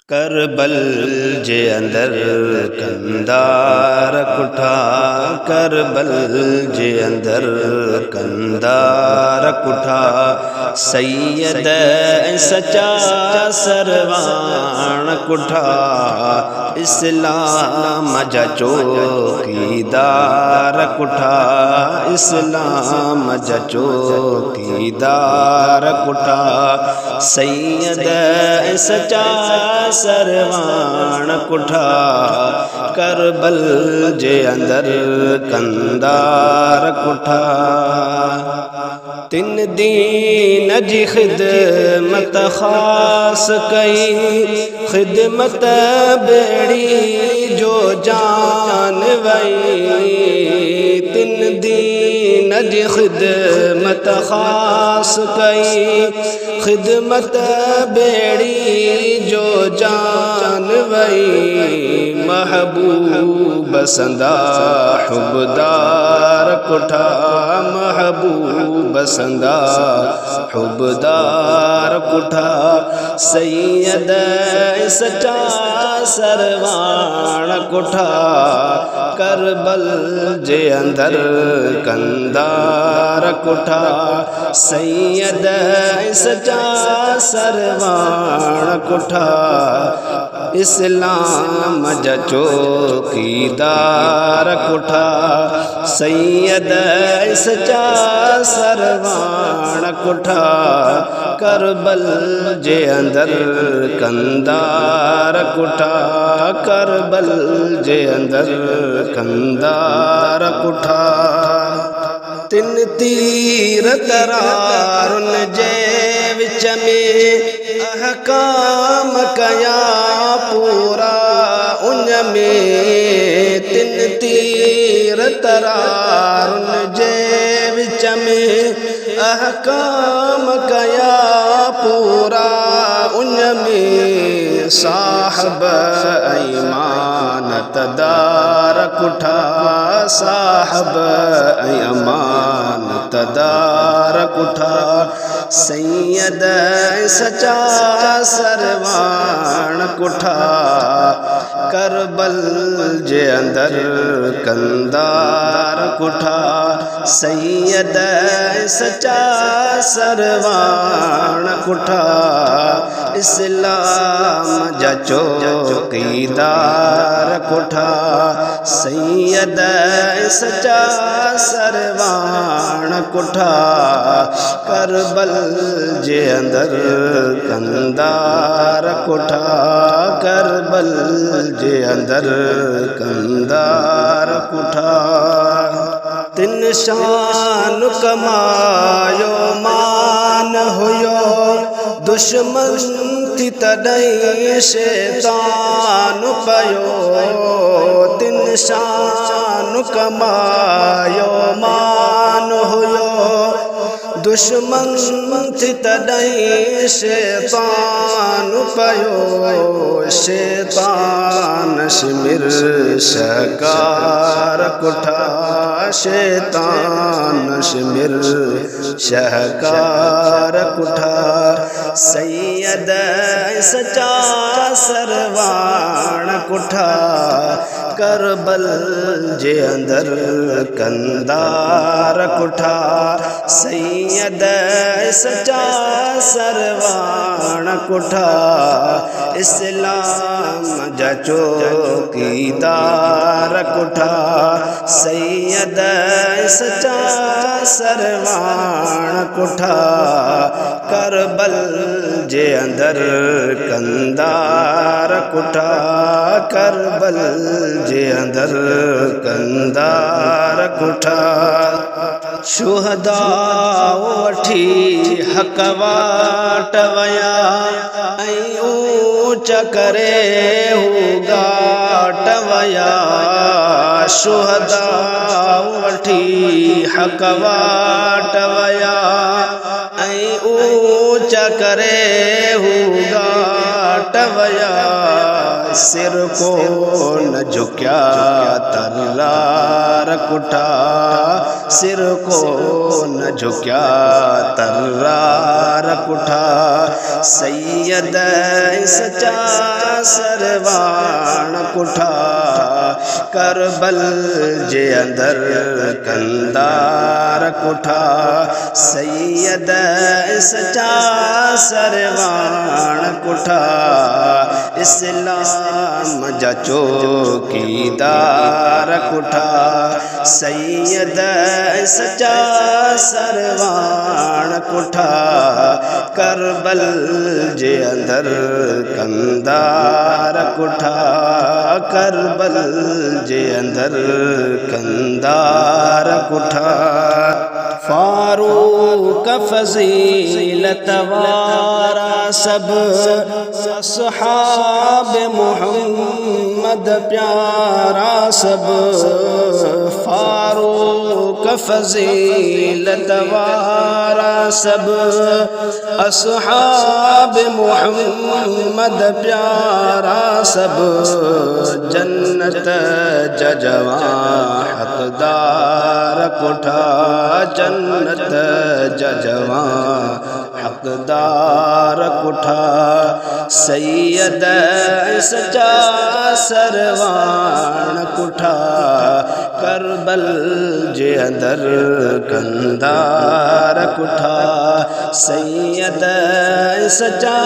करबल जे अंदर कंदार कुठा, करबल जे अंदर कंदार कुठा। सैयद सचा सरवान कुठा, इस्लाम जा चौकीदार कुठा, इस्लाम जा चौकीदार कुठा। सैयद सचा सरवान कुठा, करबल जे अंदर कंदार कुठा। तिन दीन जी खिदमत खास कई, खिदमत बेड़ी जो जान वई। तिन दीन जी खिदमत खास कई, खिदमत बेड़ी जो जान वई। महबूब बसंदा हुबदार कुठा, महबूब बसंदा हुबदार कुठा। सैयद सचा सरवान कुठा, करबल जे अंदर कंदार कुठा। सैयद सचा सरवान कुठा, इस्लाम जा चौकीदार कुठा। सैयद सचा सरवान कुठा, करबल जे अंदर कंदार कुठा, करबल जे अंदर कंदार कुठा। तिन तीर तरारुन जे विच में, अहकाम कया पूरा उन में। तिन तीर तरारुन जे विच में, अहकाम कया पूरा उन में। साहब ईमानत दार कुठा, साहब अमानत दार कुठा। सैयद सचा सरवान कुठा, करबल जे अंदर कंदार कुठा। सैयद सचा सरवान कुठा, इस्लाम जा चौकीदार कुठा। सैयद सचा सरवान कुठा, करबल जे अंदर कंदार कुठा, करबल जे अंदर कंदार कुठा। तिन शान कमायो मान हुयो, दुश्मन थी तॾहिं शैतान पयो। तिन शान कमायो मान हुयो, दुश्मन थी तॾहिं शैतान पयो। शैतान शिमिर शहकार कुठा, शैतान शिमिर शहकार कुठा। सैयद सचा सरवान कुठा, करबल जे अंदर कंदार कुठा। सैयद सचा सरवान कुठा, इस्लाम जा चौकीदार कुठा। सैयद सचा सरवान कुठा, करबल जे अंदर कंदार कुठा, करबल जे अंदर कंदार कुठा। शुहदा वठी हक वाट वया, ऐं ऊंच करे हू घाट वया। शुहदा वठी हक वाट वया, ऐं ऊंच करे हू घाट टवया सिर को न झुक्या तर्रार कुठा सिर को न झुक्या तर्रार कुठा सैयद सच्चा सरवान कुठा करबल जे अंदर कंदार कुठा सैयद सच्चा सरवान कुठा इस्लाम जा चौकीदार कुठा सैयद सच्चा सरवान कुठा करबल जे अंदर कंदार कुठा करबल जे अंदर कंदार कुठा फारूक फजीलत वारा सब असहाब मोहम्मद प्यारा सब फारूक फजीलत वारा सब असहाब मोहम्मद प्यारा सब जन्नत जजवा हकदार कुठा जन्नत जजवा हकदार कुठा सैयद सच्चा सरवान कुठा करबल जे अंदर कंदार कुठा सैयद सच्चा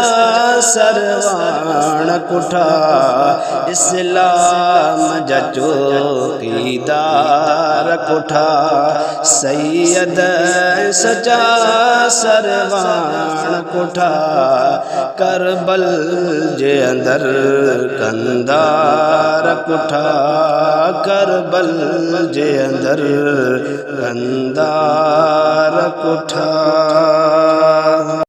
सरवान कुठा इस्लाम जा चौकीदार कुठा सैयद सच्चा सरवान कुठा करबल जे अंदर कंदार कुठा करबल जे अंदर कंदार कुठा।